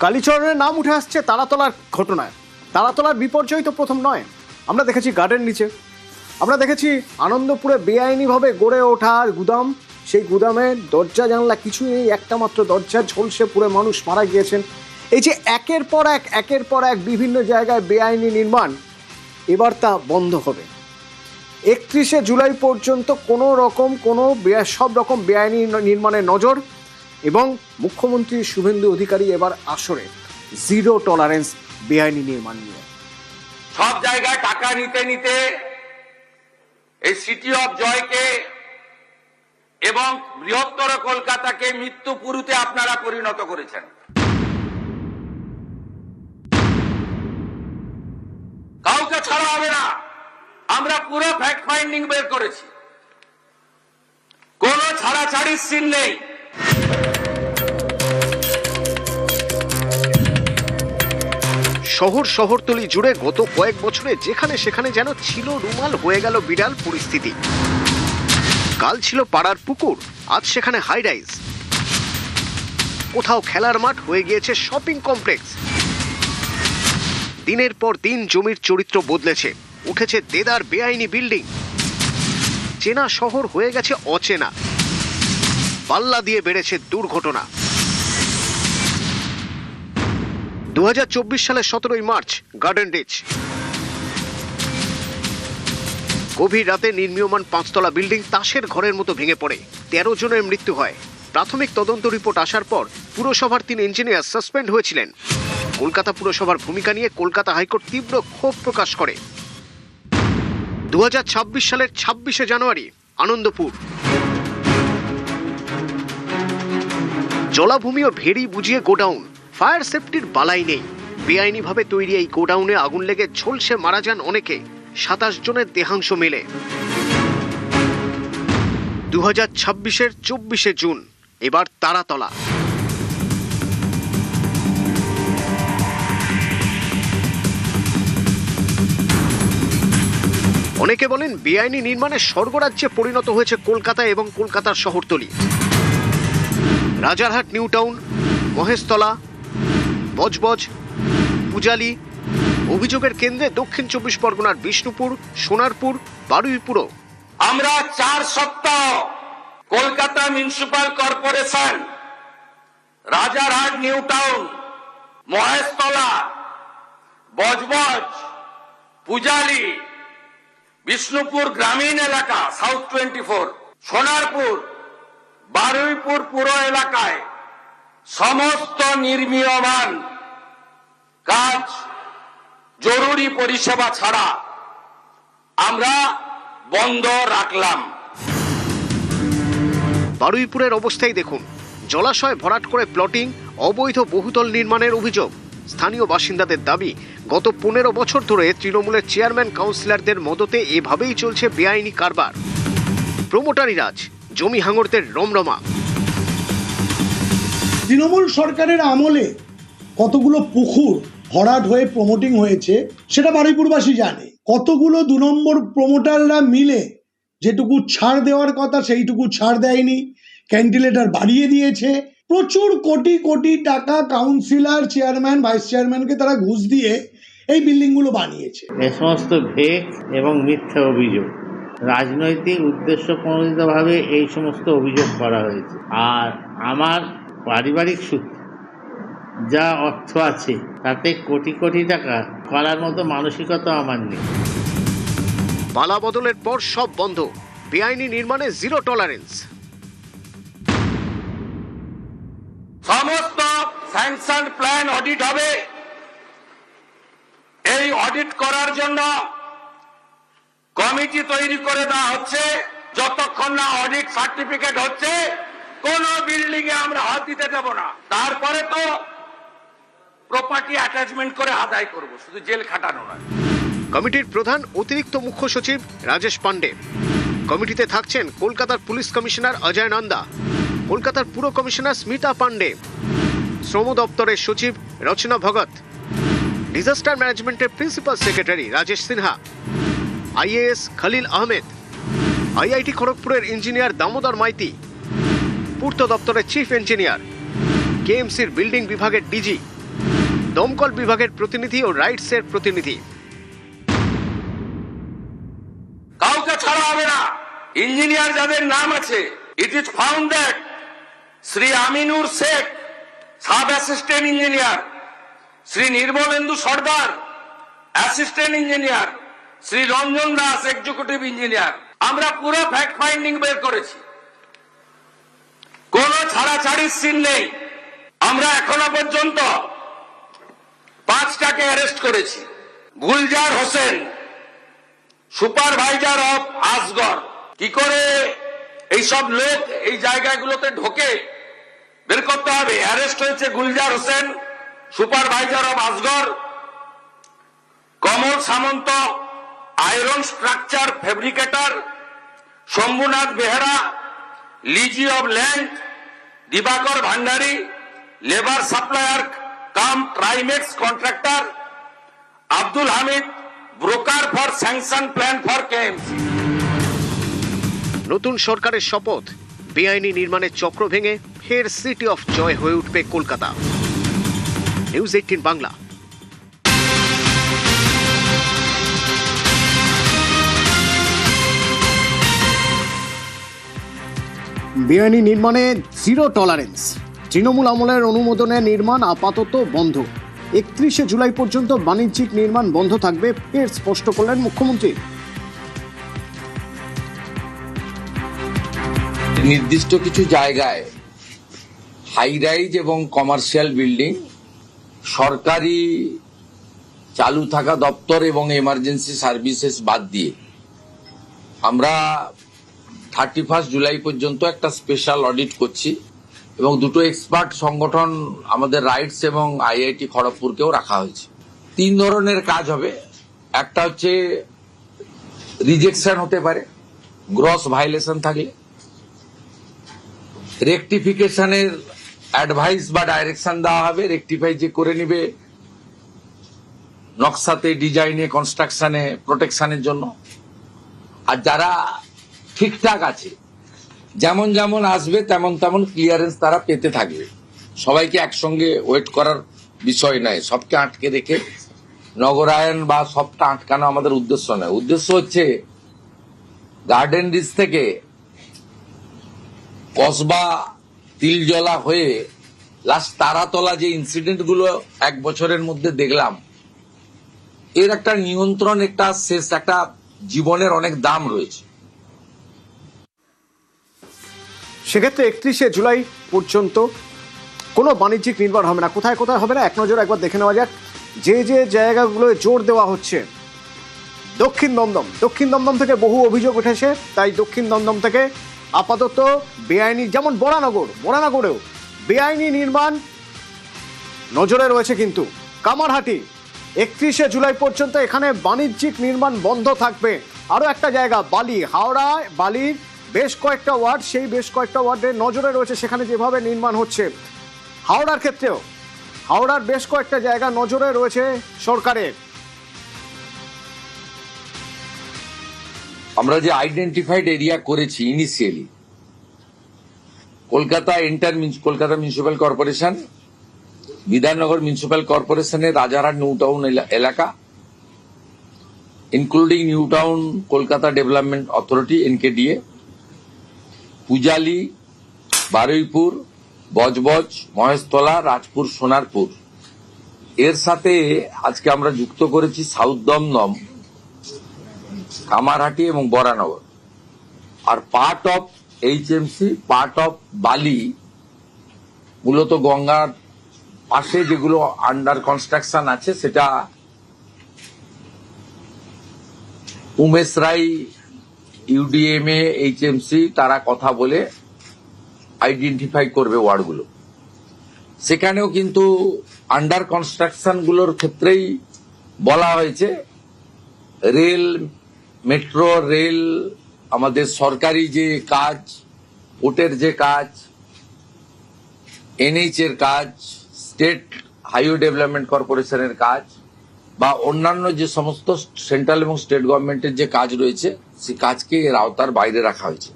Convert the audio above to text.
কালীচরণের নাম উঠে আসছে তারাতলার ঘটনায়। তারাতলার বিপর্যয় তো প্রথম নয়। আমরা দেখেছি গার্ডেন নিচে, আমরা দেখেছি আনন্দপুরে বেআইনিভাবে গড়ে ওঠা গুদাম, সেই গুদামে দরজা জানলা কিছু নেই, একটা মাত্র দরজা ঝলসে পুরো মানুষ মারা গিয়েছেন। এই যে একের পর এক বিভিন্ন জায়গায় বেআইনি নির্মাণ, এবার তা বন্ধ হবে। 31শে জুলাই পর্যন্ত সব রকম বেআইনি নির্মাণের নজর, এবং মুখ্যমন্ত্রী শুভেন্দু অধিকারী এবার আসরে জিরো টলারেন্স বেআইনি নির্মাণ নিয়ে। সব জায়গায় টাকা নিতে নিতে এই সিটি অফ জয়কে এবং বৃহত্তর কলকাতাকে মৃত্যুপুরীতে আপনারা পরিণত করেছেন। কাউকে ছাড়া হবে না। আমরা পুরো ফ্যাক্ট ফাইন্ডিং বের করেছি, কোনো ছাড়াছাড়ির সিন নেই। শহরতলি জুড়ে গত কয়েক বছরে যেখানে সেখানে যেন ছিল রুমাল হয়ে গেল বিড়াল পরিস্থিতি। কাল ছিল পাড়ার পুকুর, আজ সেখানে হাই রাইজ। কোথাও খেলার মাঠ হয়ে গিয়েছে শপিং কমপ্লেক্স। দিনের পর দিন জমির চরিত্র বদলেছে, উঠেছে দেদার বেআইনি বিল্ডিং। চেনা শহর হয়ে গেছে অচেনা, পাল্লা দিয়ে বেড়েছে দুর্ঘটনা। 2024 সালের 17ই মার্চ গার্ডেন রিচ। গভীর রাতে নির্মীয়মান 5তলা বিল্ডিং তাসের ঘরের মতো ভেঙে পড়ে, 13 জনের মৃত্যু হয়। প্রাথমিক তদন্ত রিপোর্ট আসার পর পুরসভার 3 ইঞ্জিনিয়ার সাসপেন্ড হয়েছিলেন। কলকাতা পুরসভার ভূমিকা নিয়ে কলকাতা হাইকোর্ট তীব্র ক্ষোভ প্রকাশ করে। 2026 সালের 26শে জানুয়ারি আনন্দপুর। জলাভূমি ও ভেড়ি বুঝিয়ে গোডাউন, ফায়ার সেফটির বালাই নেই। বেআইনিভাবে তৈরি এই গোডাউনে আগুন লেগে ঝলসে মারা যান অনেকে, 27 জনের দেহাংশ মেলে। 2026-এর 24শে জুন এবার তারাতলা। অনেকে বলেন বেআইনি নির্মাণের স্বর্গরাজ্যে পরিণত হয়েছে কলকাতা এবং কলকাতার শহরতলি। Rajarhat new town, Maheshtala, Budge Budge, Pujali. অভিযোগের কেন্দ্রে দক্ষিণ 24 পরগনার বিষ্ণুপুর, সোনারপুর, বারুইপুরও। আমরা 4 সপ্তাহ Kolkata municipal corporation, Rajarhat new town, Maheshtala, Budge Budge, Pujali, Bishnupur গ্রামীণ এলাকা সাউথ 24, সোনারপুর, বারুইপুর পুরো এলাকায় সমস্ত নির্মীয়মান কাজ জরুরি পরিষেবা ছাড়া আমরা বন্ধ রাখলাম। বারুইপুরের অবস্থাই দেখুন, জলাশয় ভরাট করে প্লটিং, অবৈধ বহুতল নির্মাণের অভিযোগ। স্থানীয় বাসিন্দাদের দাবি, গত 15 বছর ধরে তৃণমূলের চেয়ারম্যান কাউন্সিলরদের মদতে এভাবেই চলছে বেআইনি কারবার। প্রমোটারি রাজ, জমি হাঙরদের রমরমা। তৃণমূল সরকারের আমলে কতগুলো পুকুর ভরাট হয়ে প্রমোটিং হয়েছে সেটা বারুইপুরবাসী জানে। কতগুলো 2 নম্বর প্রমোটাররা মিলে যেটুকু ছাড় দেওয়ার কথা সেইটুকু ছাড় দেয়নি, ক্যান্টিলেটার বাড়িয়ে দিয়েছে। প্রচুর কোটি কোটি টাকা কাউন্সিলর, চেয়ারম্যান, ভাইস চেয়ারম্যানকে তারা ঘুষ দিয়ে এই বিল্ডিংগুলো বানিয়েছে। এ সমস্ত ফেক এবং মিথ্যা অভিযোগ, রাজনৈতিক উদ্দেশ্য প্রণোদিতভাবে এই সমস্ত অভিযোগ করা হয়েছে। আর আমার পারিবারিক সূত্রে যা অর্থ আছে তাতে কোটি কোটি টাকা করার মতো মানসিকতা আমার নেই। পালা বদলের পর সব বন্ধ, বেআইনি নির্মাণে জিরো টলারেন্স। সমস্ত স্যাংশন প্ল্যান অডিট হবে। এই অডিট করার জন্য কমিটি তৈরি করে দেওয়া হচ্ছে। যতক্ষণ না অডিট সার্টিফিকেট হচ্ছে কোন বিল্ডিং এ আমরা হাত দিতে দেব না। তারপরে তো প্রপার্টি অ্যাটাচমেন্ট করে আদায় করব, শুধু জেল খাটানো নয়। কমিটির প্রধান অতিরিক্ত মুখ্য সচিব রাজেশ পান্ডে। কমিটিতে থাকছেন কলকাতার পুলিশ কমিশনার অজয় নন্দা, কলকাতার পুর কমিশনার স্মিতা পান্ডে, শ্রম দপ্তরের সচিব রচনা ভগত, ডিজাস্টার ম্যানেজমেন্টের principal secretary Rajesh Sinha, IAS Khalil Ahmed, IIT খড়গপুরের ইঞ্জিনিয়ার দামোদর মাইতি, পূর্ত দপ্তরের চিফ ইঞ্জিনিয়ার, কেএমসির বিল্ডিং বিভাগের ডিজি, দমকল বিভাগের প্রতিনিধি ও রাইটসের প্রতিনিধি। কাউকে ছাড়া হবে না। ইঞ্জিনিয়ার যাদের নাম আছে, it is found that Shri Aminur Sheikh, sub assistant engineer, Shri Nirmalendu Sardar, assistant engineer, Shri Ranjan Das, executive engineer. আমরা পুরো ফ্যাক্ট ফাইন্ডিং বের করেছি, কোন ছাড়াছাড়ির সিন নেই। আমরা এখনো পর্যন্ত 5টাকে অ্যারেস্ট করেছি। Gulzar Hossain, supervisor of Asgar. কি করে এইসব লোক এই জায়গাগুলোতে ঢোকে বের করতে হবে। অ্যারেস্ট হয়েছে Gulzar Hossain, supervisor of Asgar. Kamal Samanta, iron structure fabricator. Shambhunath Behera, lessee of land. Dibakar Bhandari, labour supplier cum Trimex contractor. Abdul Hamid, broker for sanction plan for KMC. নতুন সরকারের শপথ, বেআইনি নির্মাণের চক্র ভেঙে ফের সিটি অফ জয় হয়ে উঠবে কলকাতা। নিউজ 18 বাংলা। বেআইনি নির্মাণে জিরো টলারেন্স। তৃণমূল আমলের অনুমোদনে নির্মাণ আপাতত বন্ধ। 31শে জুলাই পর্যন্ত বাণিজ্যিক নির্মাণ বন্ধ থাকবে, ফের স্পষ্ট করলেন মুখ্যমন্ত্রী। নির্দিষ্ট কিছু জায়গায় হাই রাইজ এবং কমার্শিয়াল বিল্ডিং সরকারি চালু থাকা দপ্তর এবং এমার্জেন্সি সার্ভিসেস বাদ দিয়ে আমরা 31 জুলাই পর্যন্ত একটা স্পেশাল অডিট করছি এবং দুটো এক্সপার্ট সংগঠন আমাদের রাইটস এবং আইআইটি খড়গপুরকেও রাখা হয়েছে। 3 ধরনের কাজ হবে। একটা হচ্ছে রিজেকশন হতে পারে গ্রস ভায়োলেশন থাকলে, রেকটিফিকেশনের অ্যাডভাইস বা ডাইরেকশন দেওয়া হবে, রেকটিফাই যে করে নিবে নকশাতে, ডিজাইনে, কনস্ট্রাকশনে, প্রোটেকশনের জন্য। আর যারা ঠিকঠাক আছে, যেমন যেমন আসবে তেমন তেমন ক্লিয়ারেন্স তারা পেতে থাকবে। সবাইকে একসঙ্গে ওয়েট করার বিষয় নয়, সবকে আটকে রেখে নগরায়ন বা সবটা আটকানো আমাদের উদ্দেশ্য নয়। উদ্দেশ্য হচ্ছে গার্ডেন রিচ থেকে কসবা তিলজলা হয়ে লাস্ট তারাতলা যে ইনসিডেন্ট গুলো 1 বছরের মধ্যে দেখলাম, এর একটা নিয়ন্ত্রণ, একটা শেষ, একটা জীবনের অনেক দাম রয়েছে। সেক্ষেত্রে 31শে জুলাই পর্যন্ত কোনো বাণিজ্যিক নির্মাণ হবে না। কোথায় কোথায় হবে না এক নজর একবার দেখে নেওয়া যাক। যে যে জায়গাগুলোয় জোর দেওয়া হচ্ছে, দক্ষিণ দমদম থেকে বহু অভিযোগ উঠেছে, তাই দক্ষিণ দমদম থেকে আপাতত বেআইনি, যেমন বরানগরেও বেআইনি নির্মাণ নজরে রয়েছে। কিন্তু কামারহাটি 31শে জুলাই পর্যন্ত এখানে বাণিজ্যিক নির্মাণ বন্ধ থাকবে। আরও একটা জায়গা বালি, হাওড়ায় বালির বেশ কয়েকটা ওয়ার্ড, সেই বেশ কয়েকটা ওয়ার্ডে নজরে রয়েছে সেখানে যেভাবে নির্মাণ হচ্ছে। হাওড়ার ক্ষেত্রেও হাওড়ার বেশ কয়েকটা জায়গা নজরে রয়েছে সরকারের। আমরা যে আইডেন্টিফাইড এরিয়া করেছি initially, Kolkata municipal corporation, Bidhannagar municipal কর্পোরেশনের রাজারহাট নিউ টাউন এলাকা, including new town Kolkata development authority NKDA, Pujali, Baruipur, Budge Budge, Maheshtala, Rajpur, Sonarpur. এর সাথে আজকে আমরা যুক্ত করেছি সাউথ দমদম, কামারহাটি এবং বরানগর। আর part of HMC, part of Bally, মূলত গঙ্গার পাশে যেগুলো আন্ডার কনস্ট্রাকশন আছে, সেটা উমেশ রায়, UDMA, HMC তারা কথা বলে আইডেন্টিফাই করবে ওয়ার্ডগুলো। সেখানেও কিন্তু আন্ডার কনস্ট্রাকশন গুলোর ক্ষেত্রেই বলা হয়েছে রেল, মেট্রো রেল, আমাদের সরকারি যে কাজ, পোর্টের যে কাজ, NH এর কাজ, স্টেট হাইওয়ে ডেভেলপমেন্ট কর্পোরেশনের কাজ বা অন্যান্য যে সমস্ত সেন্ট্রাল এবং স্টেট গভর্নমেন্টের যে কাজ রয়েছে, সেই কাজকে এর আওতার বাইরে রাখা হয়েছে।